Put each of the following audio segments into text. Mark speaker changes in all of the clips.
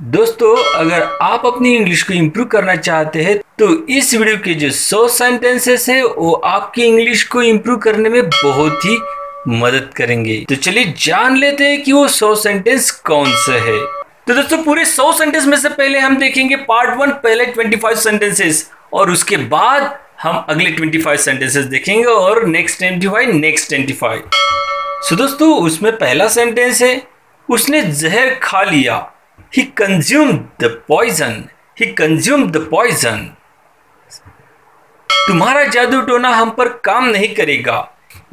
Speaker 1: दोस्तों, अगर आप अपनी इंग्लिश को इम्प्रूव करना चाहते हैं तो इस वीडियो के जो 100 सेंटेंसेस है वो आपकी इंग्लिश को इम्प्रूव करने में बहुत ही मदद करेंगे। तो चलिए जान लेते हैं कि वो 100 सेंटेंस कौन से है। तो दोस्तों, पूरे 100 सेंटेंस में से पहले हम देखेंगे पार्ट 1 पहले 25 सेंटेंसेस और उसके बाद हम अगले 25 सेंटेंसेस देखेंगे और नेक्स्ट 25। सो दोस्तों, उसमें पहला सेंटेंस है, उसने जहर खा लिया। He consumed the poison. He consumed the poison. तुम्हारा जादू टोना हम पर काम नहीं करेगा।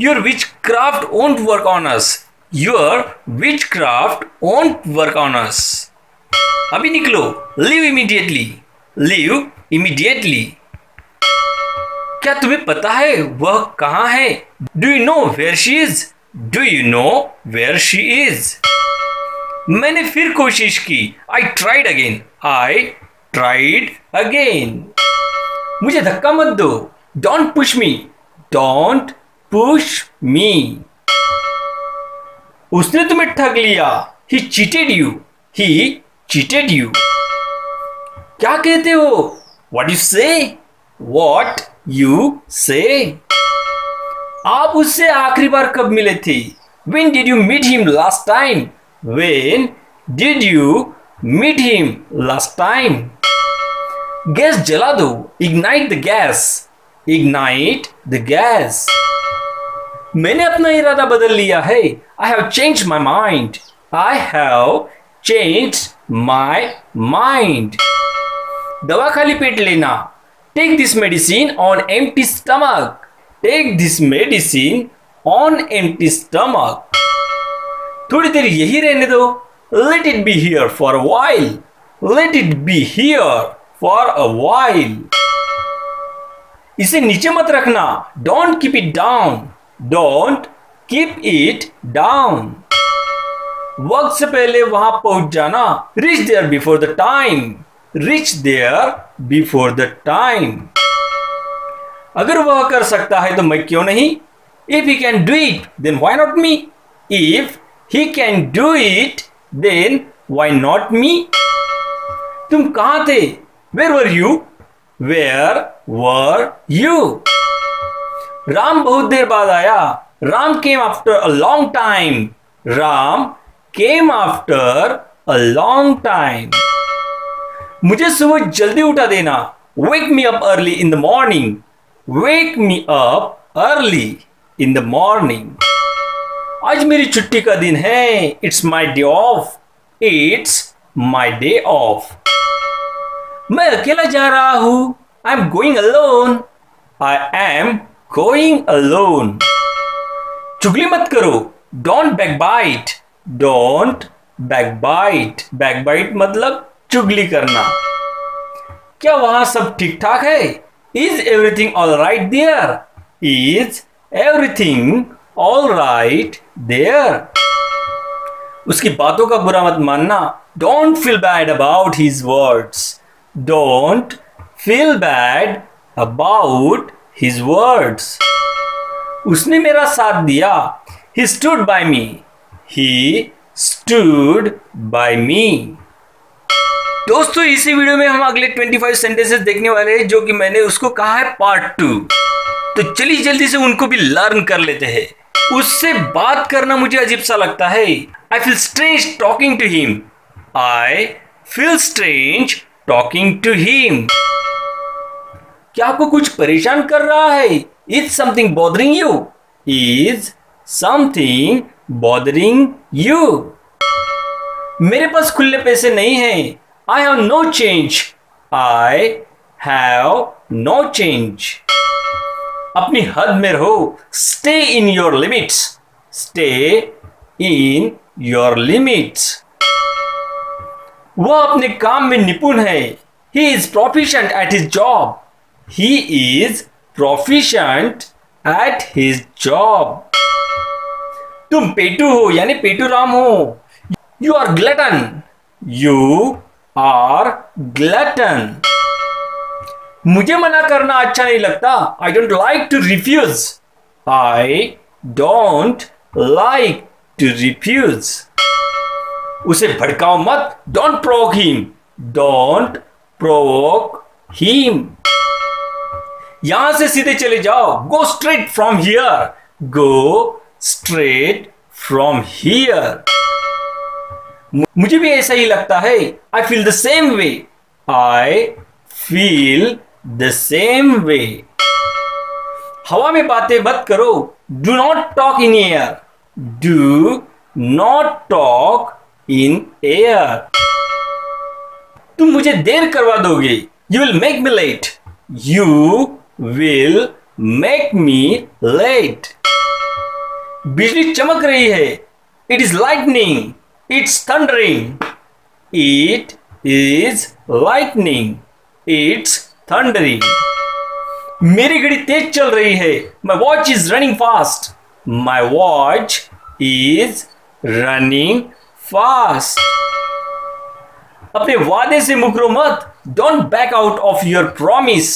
Speaker 1: Your witchcraft won't work on us. Your witchcraft won't work on us. अभी निकलो। Leave immediately. Leave immediately. क्या तुम्हें पता है वह कहाँ है? Do you know where she is? Do you know where she is? मैंने फिर कोशिश की। I tried again. I tried again. मुझे धक्का मत दो। Don't push me. Don't push me. उसने तुम्हें ठग लिया। He cheated you. He cheated you. क्या कहते हो? What you say? What you say? आप उससे आखिरी बार कब मिले थे? When did you meet him last time? When did you meet him last time? Gas जला दो। Ignite the gas. Ignite the gas. मैंने अपना इरादा बदल लिया है। I have changed my mind. I have changed my mind. दवा खाली पेट लेना। Take this medicine on empty stomach. Take this medicine on empty stomach. थोड़ी देर यही रहने दो। Let it be here for a while. Let it be here for a while. इसे नीचे मत रखना। Don't keep it down. Don't keep it down. वक्त से पहले वहां पहुंच जाना। Reach there before the time. Reach there before the time. अगर वह कर सकता है तो मैं क्यों नहीं? If he can do it, then why not me? If he can do it, then why not me? तुम कहाँ थे? Where were you? Where were you? Ram बहुत देर बाद आया। Ram came after a long time. Ram came after a long time. मुझे सुबह जल्दी उठा देना। Wake me up early in the morning. Wake me up early in the morning. आज मेरी छुट्टी का दिन है। It's my day off. It's my day off. मैं अकेला जा रहा हूं। I'm going alone. I am going alone. चुगली मत करो। Don't backbite. Don't backbite. Backbite मतलब चुगली करना। क्या वहां सब ठीक ठाक है? Is everything all right there? Is everything all right there? उसकी बातों का बुरा मत मानना। Don't feel bad about his words. Don't feel bad about his words. उसने मेरा साथ दिया। He stood by me. He stood by me. दोस्तों, इसी वीडियो में हम अगले 25 सेंटेंसेस देखने वाले हैं जो कि मैंने उसको कहा है पार्ट 2। तो चलिए जल्दी से उनको भी लर्न कर लेते हैं। उससे बात करना मुझे अजीब सा लगता है। I feel strange talking to him. I feel strange talking to him. क्या आपको कुछ परेशान कर रहा है? Is something bothering you? Is something bothering you? मेरे पास खुले पैसे नहीं हैं। I have no change. I have no change. अपनी हद में रहो। Stay in your limits. Stay in your limits. वह अपने काम में निपुण है। He is proficient at his job. He is proficient at his job. तुम पेटू हो यानी पेटू राम हो। You are glutton. You are glutton. मुझे मना करना अच्छा नहीं लगता। I don't like to refuse. I don't like to refuse. उसे भड़काओ मत. Don't provoke him. Don't provoke him. यहां से सीधे चले जाओ. Go straight from here. Go straight from here. मुझे भी ऐसा ही लगता है. I feel the same way. I feel the same way. हवा में बातें मत करो. Do not talk in air. Do not talk in air. तुम मुझे देर करवा दोगे. You will make me late. You will make me late. बिजली चमक रही है. It is lightning. It's thundering. It is lightning. It's thundering. मेरी घड़ी तेज चल रही है. My watch is running fast. My watch is running fast. अपने वादे से मुकरो मत. Don't back out of your promise.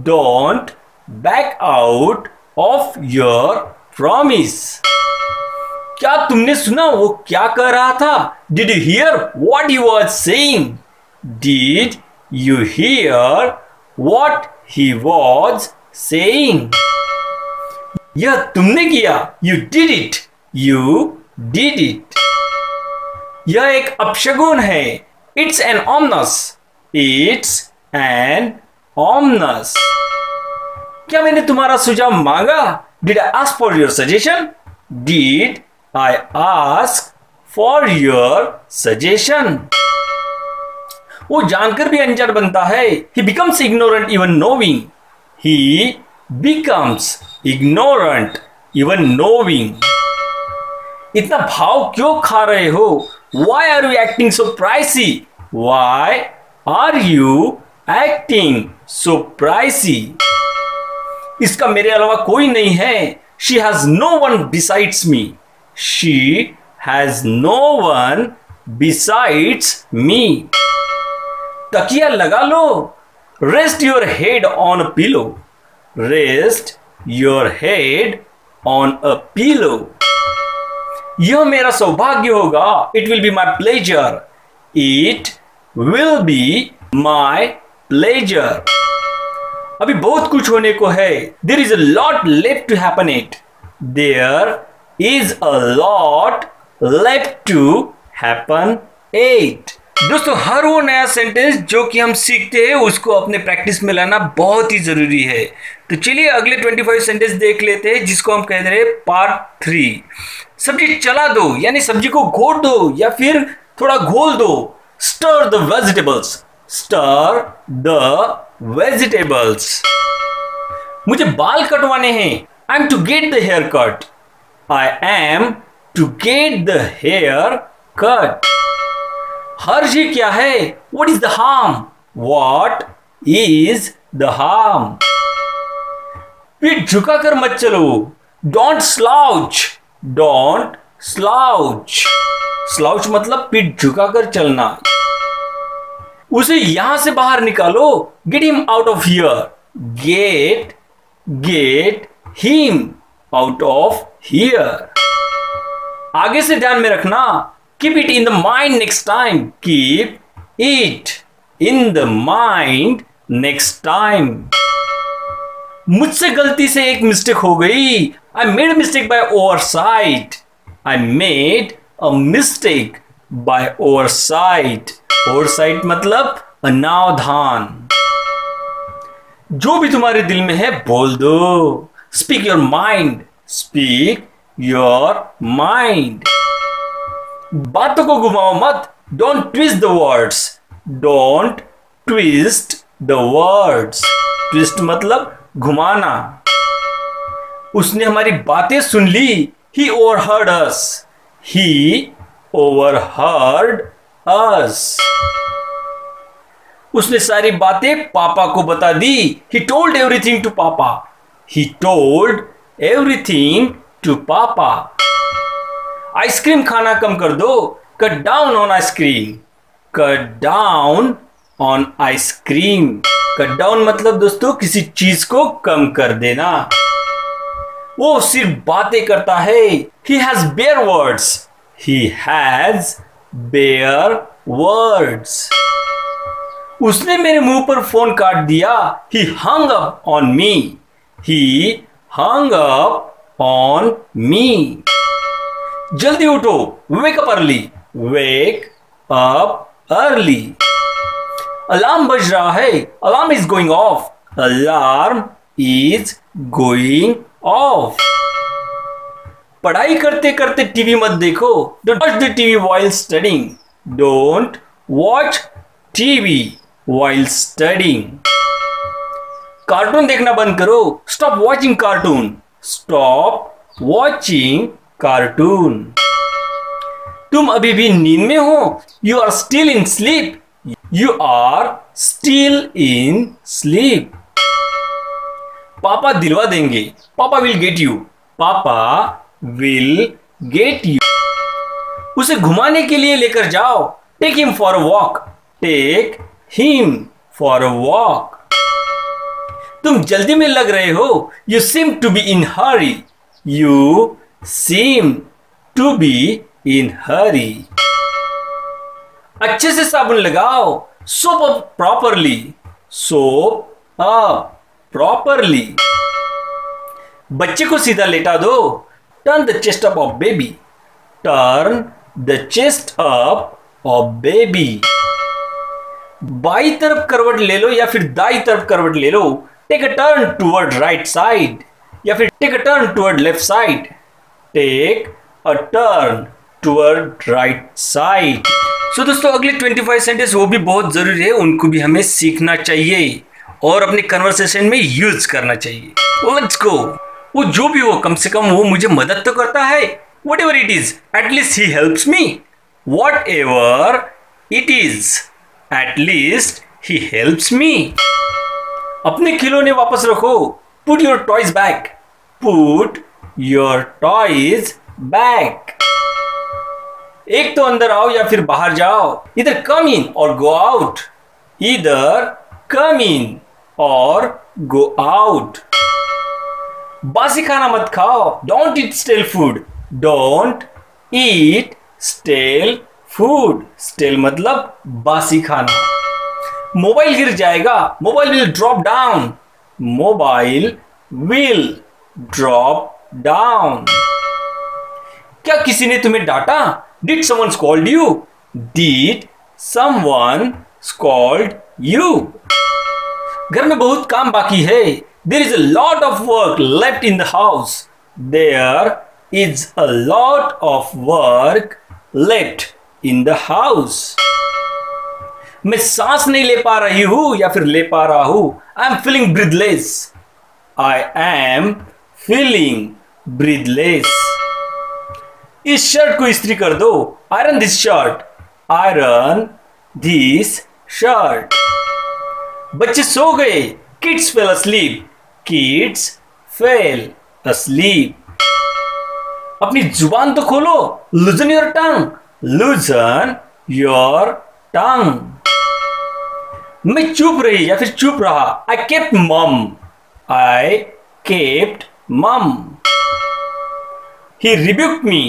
Speaker 1: Don't back out of your promise. क्या तुमने सुना वो क्या कह रहा था? Did you hear what he was saying? Did you hear what he was saying? यह तुमने किया. You did it. You did it. यह एक अपशगुन है. It's an ominous. It's an ominous. क्या मैंने तुम्हारा सुझाव मांगा? Did I ask for your suggestion? Did I ask for your suggestion? वो जानकर भी अनजान बनता है. He becomes ignorant even knowing. He becomes ignorant even knowing. इतना भाव क्यों खा रहे हो? Why are you acting so pricey? Why are you acting so pricey? इसका मेरे अलावा कोई नहीं है. She has no one besides me. She has no one besides me. तकिया लगा लो. Rest your head on a pillow. Rest your head on a pillow. यह मेरा सौभाग्य होगा. It will be my pleasure. It will be my pleasure. अभी बहुत कुछ होने को है. There is a lot left to happen it. There is a lot left to happen it. दोस्तों, हर वो नया सेंटेंस जो कि हम सीखते हैं उसको अपने प्रैक्टिस में लाना बहुत ही जरूरी है. तो चलिए अगले 25 सेंटेंस देख लेते हैं जिसको हम कह रहे हैं पार्ट 3. सब्जी चला दो यानी सब्जी को घोट दो या फिर थोड़ा घोल दो. Stir the vegetables. Stir the vegetables. मुझे बाल कटवाने हैं. I am to get the hair cut. I am to get the hair cut. हर्ज ही क्या है? What is the harm? What is the harm? पीठ झुकाकर मत चलो. Don't slouch. Don't slouch. Slouch मतलब पीठ झुकाकर चलना. उसे यहां से बाहर निकालो. Get him out of here. Get him out of here. आगे से ध्यान में रखना. Keep it in the mind next time. Keep it in the mind next time. मुझसे गलती से एक मिस्टेक हो गई. I made a mistake by oversight. I made a mistake by oversight. Oversight मतलब अनावधान. जो भी तुम्हारे दिल में है बोल दो. Speak your mind. Speak your mind. बातों को घुमाओ मत. Don't twist the words. Don't twist the words. Twist मतलब घुमाना. उसने हमारी बातें सुन ली. He overheard us. He overheard us. उसने सारी बातें पापा को बता दी. He told everything to Papa. He told everything to Papa. Ice cream खाना कम कर दो. Cut down on ice cream. Cut down on ice cream. Cut down मतलब दोस्तों किसी चीज को कम कर देना. वो सिर्फ बातें करता है. He has bare words. He has bare words. उसने मेरे मुंह पर फोन काट दिया. He hung up on me. He hung up on me. जल्दी उठो. Wake up early. Wake up early. Alarm बज रहा है. Alarm is going off. Alarm is going off. पढ़ाई करते करते टीवी मत देखो. Don't watch the TV while studying. Don't watch TV while studying. Cartoon देखना बंद करो. Stop watching cartoon. Stop watching cartoon. तुम अभी भी नींद में हो. You are still in sleep. You are still in sleep. पापा दिलवा देंगे. पापा will get you. पापा will get you. उसे घुमाने के लिए लेकर जाओ. Take him for a walk. Take him for a walk. तुम जल्दी में लग रहे हो. You seem to be in hurry. You seem to be in hurry. अच्छे से साबुन लगाओ. Soap up properly. Soap up properly. बच्चे को सीधा लेटा दो. Turn the chest up of baby. Turn the chest up of baby. By तरफ करवट ले लो या फिर दाई तरफ करवट ले लो. Take a turn toward right side या फिर take a turn toward left side. Take a turn toward right side. So दोस्तों अगले 25 सेंटेंस वो भी बहुत जरूरी है. उनको भी हमें सीखना चाहिए और अपने कन्वर्सेशन में यूज करना चाहिए. Let's go. वो जो भी हो कम से कम वो मुझे मदद तो करता है. Whatever it is, at least he helps me. Whatever it is, at least he helps me. अपने खिलौने वापस रखो. Put your toys back. Put your toys back. एक तो अंदर आओ या फिर बाहर जाओ. Either come in or go out. Either come in or go out. बासी खाना मत खाओ. Don't eat stale food. Don't eat stale food. Stale मतलब बासी खाना. मोबाइल गिर जाएगा. Mobile will drop down. Mobile will drop down. क्या किसी ने तुम्हें डांटा? Did someone scold you? Did someone scold you? घर में बहुत काम बाकी है. There is a lot of work left in the house. There is a lot of work left in the house. मैं सांस नहीं ले पा रही हूं या फिर ले पा रहा हूं. I am feeling breathless. I am feeling breathless. इस शर्ट को इस्त्री कर दो. Iron this shirt. Iron this shirt. बच्चे सो गए. Kids fell asleep. Kids fell asleep. अपनी जुबान तो खोलो. Loosen your tongue. Loosen your tongue. मैं चुप रही या फिर चुप रहा. I kept mum. I kept mum. He rebuked me.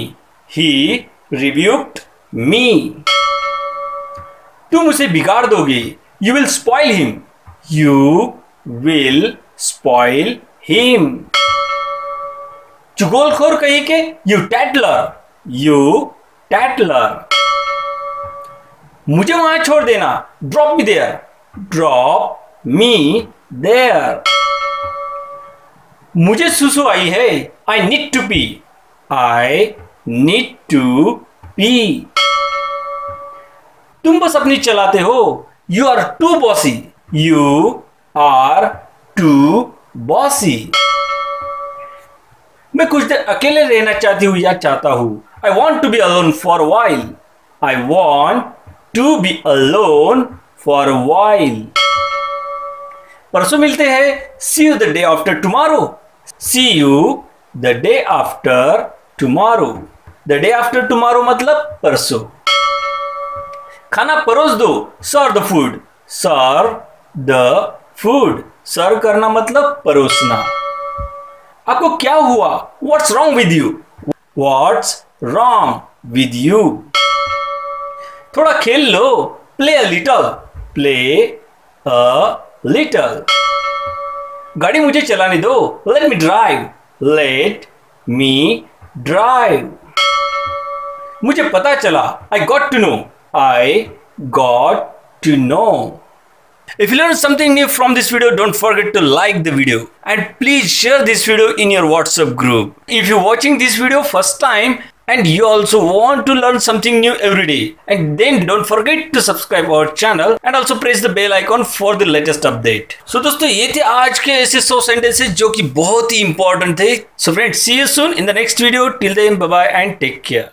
Speaker 1: He rebuked me. तुम उसे बिगाड़ दोगे. You will spoil him. You will spoil him. चुगलखोर कहीं के. You tattler. You tattler. मुझे वहां छोड़ देना. Drop me there. Drop me there. मुझे सुसु आई है. I need to pee. I need to pee. तुम बस अपनी चलाते हो. You are too bossy. You are too bossy. मैं कुछ देर अकेले रहना चाहती हूँ या चाहता हूँ. I want to be alone for a while. I want to be alone for a while. परसों मिलते हैं. See you the day after tomorrow. See you the day after tomorrow. The day after tomorrow मतलब परसों. खाना परोस दो. Serve the food. Serve the food. सर्व करना मतलब परोसना. आपको क्या हुआ? What's wrong with you? What's wrong with you? थोड़ा खेल लो, play a little, play a little. गाड़ी मुझे चलाने दो, let me drive, let me drive. मुझे पता चला, I got to know, I got to know. If you learned something new from this video, don't forget to like the video and please share this video in your WhatsApp group. If you're watching this video first time and you also want to learn something new every day, and then don't forget to subscribe our channel and also press the bell icon for the latest update. So दोस्तों, ये थे आज के ऐसे 100 sentences जो कि बहुत ही important थे. So friends, see you soon in the next video. Till then, bye bye and take care.